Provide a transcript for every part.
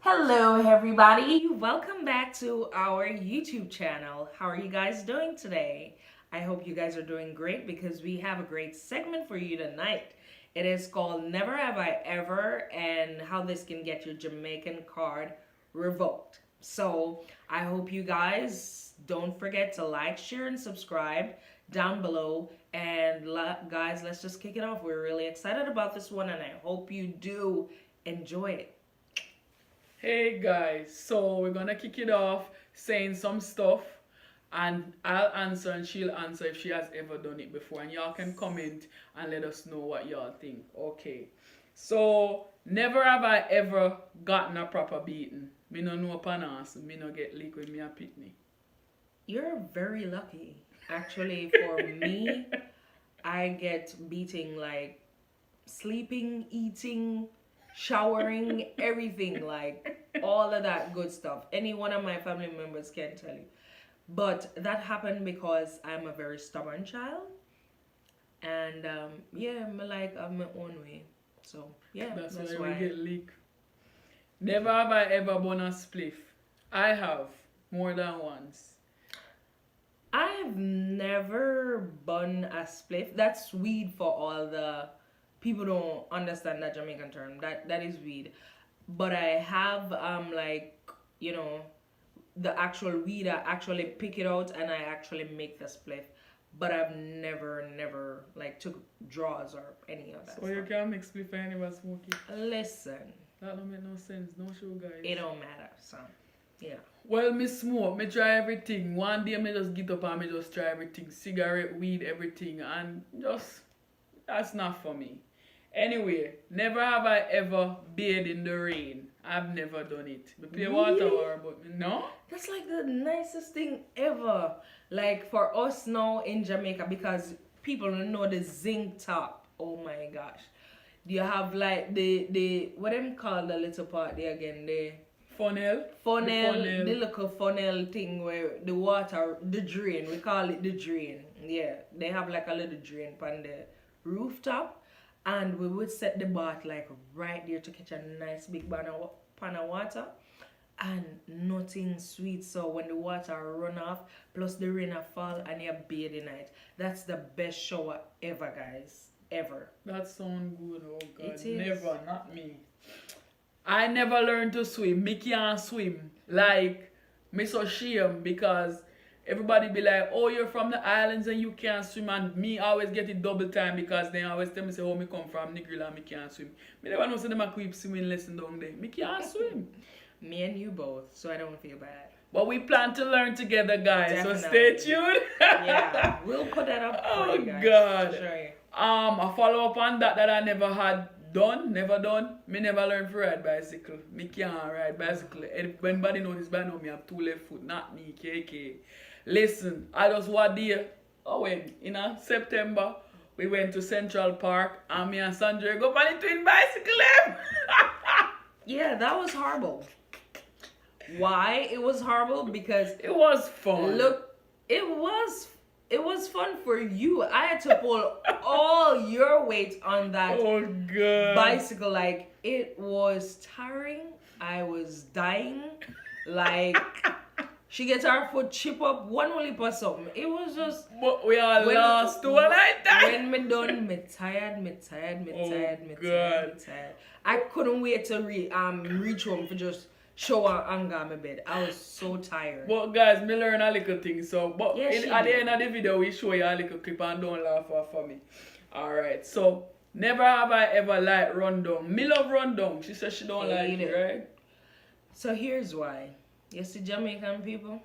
Hello, everybody. Welcome back to our YouTube channel. How are you guys doing today? I hope you guys are doing great because we have a great segment for you tonight. It is called Never Have I Ever and how this can get your Jamaican card revoked. So I hope you guys don't forget to like, share, and subscribe down below. And guys, let's just kick it off. We're really excited about this one and I hope you do enjoy it. Hey guys, so we're gonna kick it off saying some stuff and I'll answer and she'll answer if she has ever done it before and y'all can comment and let us know what y'all think. Okay. So never have I ever gotten a proper beating. Me no know panas, me no get leak when me a pitney. You're very lucky. Actually, for me, I get beating like sleeping, eating, showering, everything, like all of that good stuff. Any one of my family members can tell you. But that happened because I'm a very stubborn child. And yeah, I'm my own way. So yeah, That's that's why we why. get leak. Never have I ever bun a spliff. I have more than once. I've never bun a spliff. That's weed for all the people don't understand that Jamaican term. That is weed. But I have you know the actual weed. I actually pick it out and I actually make the spliff. But I've never like took draws or any of that So you stuff. can't make spliff and never smoke it. Listen, That don't make no sense. No show guys. it don't matter. So yeah. Well, me smoke, me try everything. One day me just get up and me just try everything. Cigarette, weed, everything. And just, that's not for me. Anyway, never have I ever bathed in the rain. I've never done it. Me play water Really? war, but no. That's like the nicest thing ever. Like for us now in Jamaica, because people don't know the zinc top. Oh my gosh. You have like the what them call the little part there again, the Funnel. funnel, The the funnel. little funnel thing where the water, the drain, we call it the drain. Yeah, they have like a little drain on the rooftop, and we would set the bath like right there to catch a nice big pan of water, and nothing sweet. So when the water run off, plus the rain a fall, and you bathe in it, that's the best shower ever, guys, ever. That sound good. Oh God. It is. Never, not me. I never learned to swim. Me can't swim. Like, me so shame because everybody be like, oh, you're from the islands and you can't swim. And me always get it double time because they always tell me, say, oh, me come from Negril and me can't swim. Me never know say them a keep swimming lesson down there. Me can't swim. Me and you both, so I don't feel bad. But we plan to learn together, guys. So Definitely. stay tuned. Yeah, we'll put that up for Oh, you guys. God. To show you. A follow up on that I never had done, never done. Me never learned to ride bicycle. Me can't ride bicycle. And when anybody know this by now, me have two left foot, not me, KK. Listen, I just one day, in September, we went to Central Park and me and Sandra go on the twin bicycle. Yeah, that was horrible. Why it was horrible? Because It was fun. look, it was fun for you. I had to pull all your weight on that Oh God. bicycle. Like it was tiring. I was dying. Like she gets her foot chip up one only per something. It was just But we all when- lost to one night time. when me done, me tired. God. I couldn't wait to reach home for just shower and go on my bed. I was so tired. But guys, me learn a little thing. So, but Yeah, she at the did. end of the video, we show you a little clip and don't laugh off for me. Alright, so never have I ever liked rundown. Me love rundown. She says she don't like Hate it, it. right? So here's why. You see Jamaican people,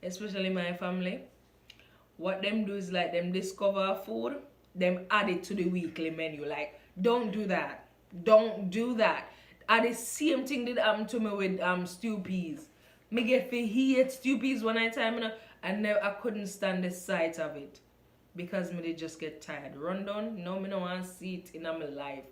especially my family, what them do is like them discover food, them add it to the weekly menu. Like, don't do that. Don't do that. And the same thing did happen to me with stew peas. Me get for hate stew peas one night time, you know, and now I couldn't stand the sight of it. Because me did just get tired. Rundown, no, me no want to see it in my life.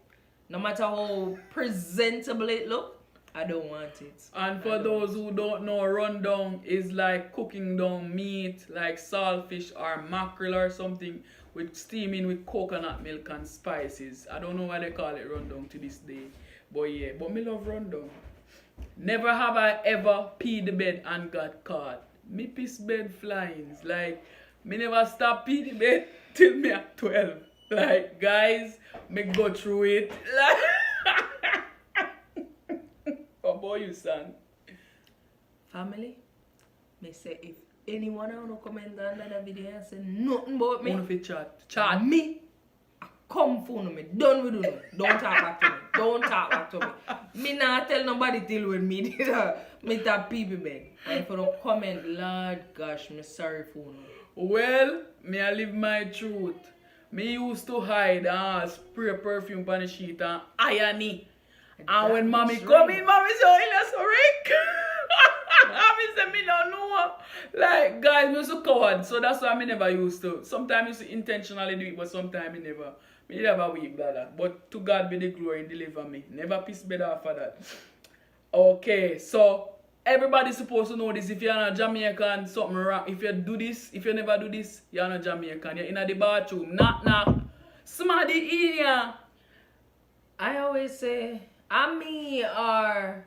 No matter how presentable it look, I don't want it. And I for don't. those who don't know, rundown is like cooking down meat, like saltfish or mackerel or something, with steaming with coconut milk and spices. I don't know why they call it rundown to this day. But yeah, but me love rundown. Never have I ever peed the bed and got caught. Me piss bed flying. Like, me never stop pee the bed till me at 12. Like, guys, me go through it. Like, how about you, son? Family, me say if anyone wanna comment under the video and say nothing about me, Wanna fi chat. me, I come phone me. Done with you. Don't talk back to me. Don't talk back to me. Me not tell nobody till with me. Me tap people bed. And for the comment, Lord gosh, me sorry for you. Well, me I live my truth. Me used to hide and spray perfume on the sheet and iron it. And when mommy come in, mommy say, oh, you're so Rick. Mommy say, me don't know. Like, guys, me so coward. So that's why me never used to. Sometimes you intentionally do it, but sometimes me never. Me never weak, brother. But to God be the glory and deliver me. Never piss bed after that. Okay, so everybody's supposed to know this. If you're not Jamaican, something wrong. If you do this, if you never do this, you're not Jamaican. You're in the bathroom. Knock. Somebody in here. I always say, I'm me or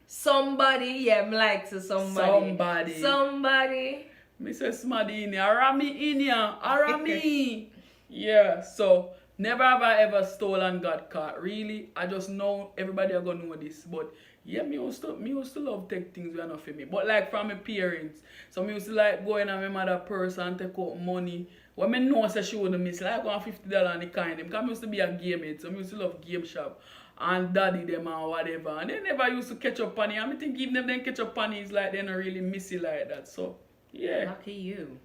somebody. Yeah, I'm like to somebody. Somebody. Me say somebody in here. Arami in here. Arami. Yeah, so never have I ever stolen got caught. Really, I just know everybody are gonna know this. But yeah, me used to love take things that are not for me. But like from my parents, so me used to like go in on my mother purse and take out money. When me know say she wouldn't miss, like $50 and the kind. Because I used to be a game head, so I used to love game shop and daddy them and whatever. And they never used to catch up on it. And I think even if they catch up on it, it's like they don't really miss it like that. So yeah. Lucky you.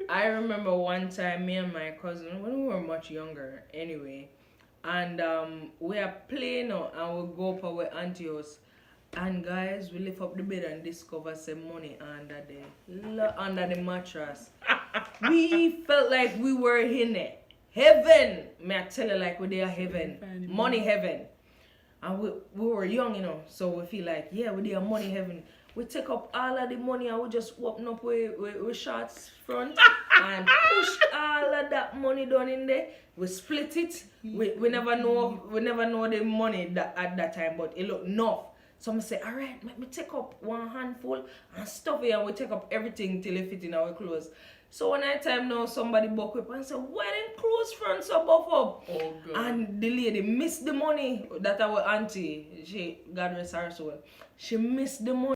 I remember one time me and my cousin, when we were much younger anyway, and we are playing and we go up our auntie house, and guys, we lift up the bed and discover some money under the mattress. We felt like we were in it. Heaven! May I tell you, like we're there heaven. Money heaven. And we were young, you know, so we feel like, yeah, we're there money heaven. We take up all of the money and we just open up with shots front and push all of that money down in there. We split it. We never know the money at that time, but it looked enough. So I say, all right, let me take up one handful and stuff it, and we take up everything till it fit in our clothes. So one time now somebody buck up and say, why them clothes front so buff up? Oh God. And the lady missed the money that our auntie, she, God rest her soul, she missed the money.